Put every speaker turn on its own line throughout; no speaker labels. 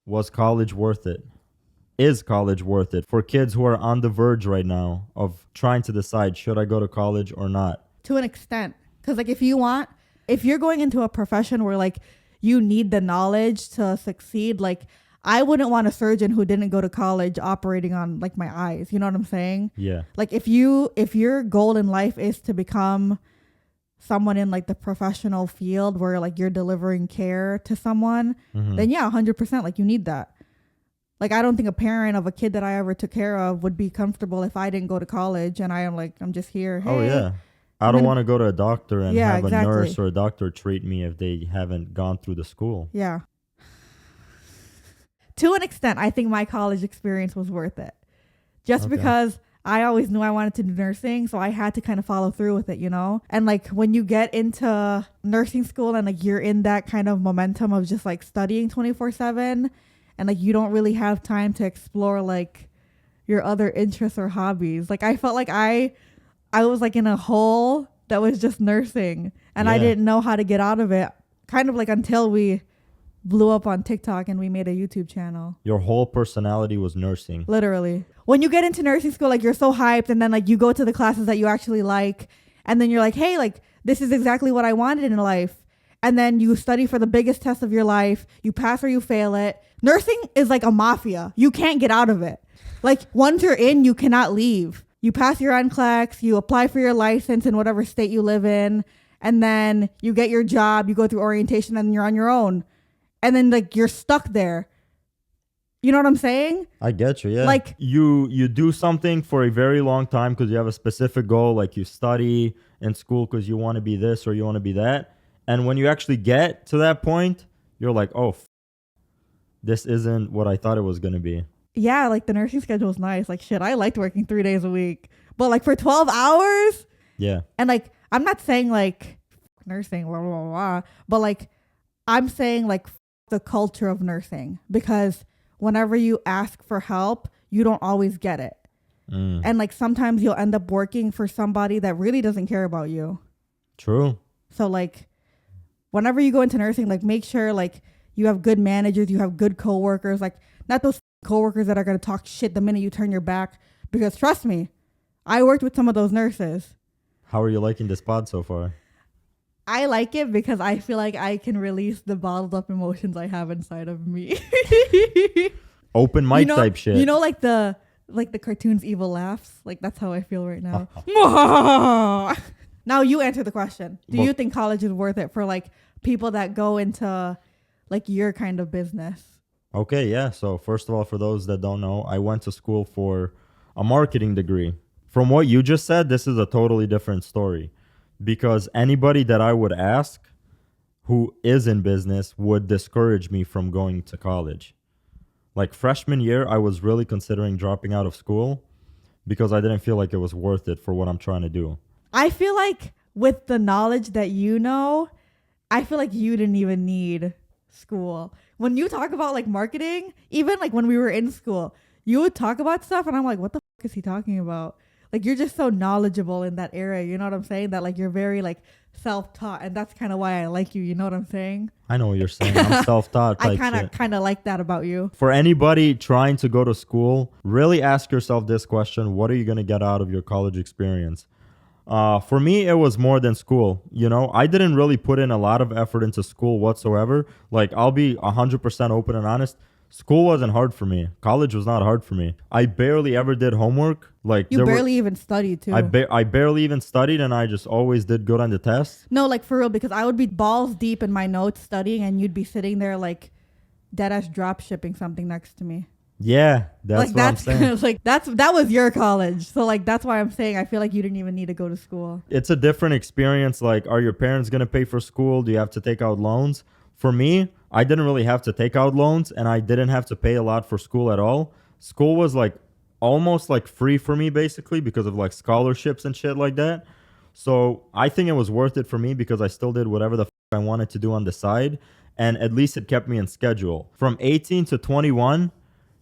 Was college worth it? Is college worth it for kids who are on the verge right now of trying to decide, should I go to college or not?
To an extent. Because, like, if you're going into a profession where, like, you need the knowledge to succeed, like, I wouldn't want a surgeon who didn't go to college operating on, like, my eyes. You know what I'm saying?
Yeah.
Like, if your goal in life is to become someone in, like, the professional field where, like, you're delivering care to someone, then yeah, 100%, like, you need that. Like, I don't think a parent of a kid that I ever took care of would be comfortable if I didn't go to college and I'm just here. Hey.
Oh, yeah. I don't want to go to a doctor and
Yeah,
have
exactly.
a nurse or a doctor treat me if they haven't gone through the school.
Yeah. To an extent, I think my college experience was worth it. Just
Okay.
because I always knew I wanted to do nursing, so I had to kind of follow through with it, you know? And like when you get into nursing school and like you're in that kind of momentum of just like studying 24/7 and like you don't really have time to explore like your other interests or hobbies. Like I felt like I was like in a hole that was just nursing and I
Yeah.
didn't know how to get out of it. Kind of like until we blew up on TikTok and we made a YouTube channel.
Your whole personality was nursing.
Literally. When you get into nursing school, like you're so hyped and then like you go to the classes that you actually like and then you're like, hey, like this is exactly what I wanted in life. And then you study for the biggest test of your life. You pass or you fail it. Nursing is like a mafia. You can't get out of it. Like once you're in, you cannot leave. You pass your NCLEX, you apply for your license in whatever state you live in, and then you get your job, you go through orientation and you're on your own. And then like you're stuck there. You know what I'm saying?
I get you, yeah.
Like-
you do something for a very long time because you have a specific goal, like you study in school because you want to be this or you want to be that. And when you actually get to that point, you're like, oh, this isn't what I thought it was going to be.
Yeah, like the nursing schedule is nice. Like shit, I liked working 3 days a week. But like for 12 hours?
Yeah.
And like I'm not saying like nursing, blah, blah, blah, blah, but like I'm saying like the culture of nursing because whenever you ask for help, you don't always get it. And like sometimes you'll end up working for somebody that really doesn't care about you.
True.
So like whenever you go into nursing, like make sure like you have good managers, you have good coworkers, like not those coworkers that are going to talk shit the minute you turn your back. Because trust me, I worked with some of those nurses.
How are you liking this pod so far?
I like it because I feel like I can release the bottled up emotions I have inside of me.
Open mic type shit.
You know, like the cartoons evil laughs. Like that's how I feel right now. Now you answer the question. Do you think college is worth it for like people that go into like your kind of business?
Okay, yeah. So first of all, for those that don't know, I went to school for a marketing degree. From what you just said, this is a totally different story. Because anybody that I would ask who is in business would discourage me from going to college. Like freshman year, I was really considering dropping out of school because I didn't feel like it was worth it for what I'm trying to do.
I feel like with the knowledge that you know, I feel like you didn't even need school. When you talk about like marketing, even like when we were in school, you would talk about stuff and I'm like, what the fuck is he talking about? Like you're just so knowledgeable in that area, you know what I'm saying? That like you're very like self-taught and that's kind of why I like you, you know what I'm saying?
I know what you're saying. I'm self-taught
I
type shit.
kind of like that about you.
For anybody trying to go to school, really ask yourself this question: what are you going to get out of your college experience? For me, it was more than school. You know, I didn't really put in a lot of effort into school whatsoever. Like, I'll be 100% open and honest. School wasn't hard for me. College was not hard for me. I barely ever did homework. Like
You barely even studied too.
I barely even studied, and I just always did good on the tests.
No, like for real, because I would be balls deep in my notes studying and you'd be sitting there like dead ass drop shipping something next to me.
Yeah, that's
like
what I'm saying.
like that was your college. So like that's why I'm saying I feel like you didn't even need to go to school.
It's a different experience. Like, are your parents going to pay for school? Do you have to take out loans? For me, I didn't really have to take out loans and I didn't have to pay a lot for school at all. School was like almost like free for me basically because of like scholarships and shit like that. So I think it was worth it for me because I still did whatever the I wanted to do on the side. And at least it kept me in schedule. From 18 to 21,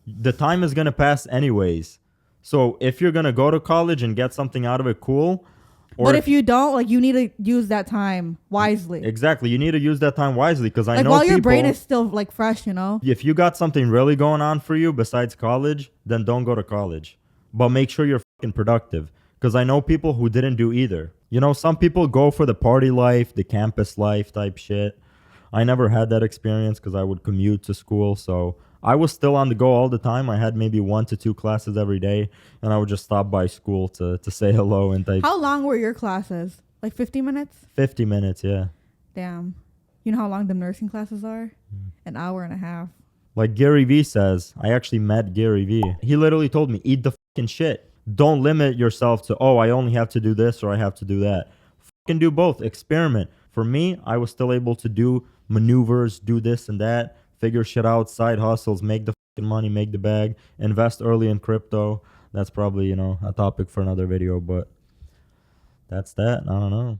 the time is going to pass anyways. So if you're going to go to college and get something out of it, cool.
But if you don't, like, you need to use that time wisely.
Exactly, you need to use that time wisely, because I
Like,
know
while your
people,
brain is still like fresh, you know?
if you got something really going on for you besides college, then don't go to college. But make sure you're fucking productive. Because I know people who didn't do either. You know, some people go for the party life, the campus life type shit. I never had that experience because I would commute to school. So I was still on the go all the time. I had maybe 1 to 2 classes every day. And I would just stop by school to say hello and type.
How long were your classes? Like 50 minutes?
50 minutes, yeah.
Damn. You know how long the nursing classes are? An hour and a half.
Like Gary Vee says, I actually met Gary Vee. He literally told me, eat the fucking shit. Don't limit yourself to, oh, I only have to do this or I have to do that. Fucking do both. Experiment. For me, I was still able to do maneuvers, do this and that, figure shit out, side hustles, make the fucking money, make the bag, invest early in crypto. That's probably, you know, a topic for another video, but that's that. I don't know.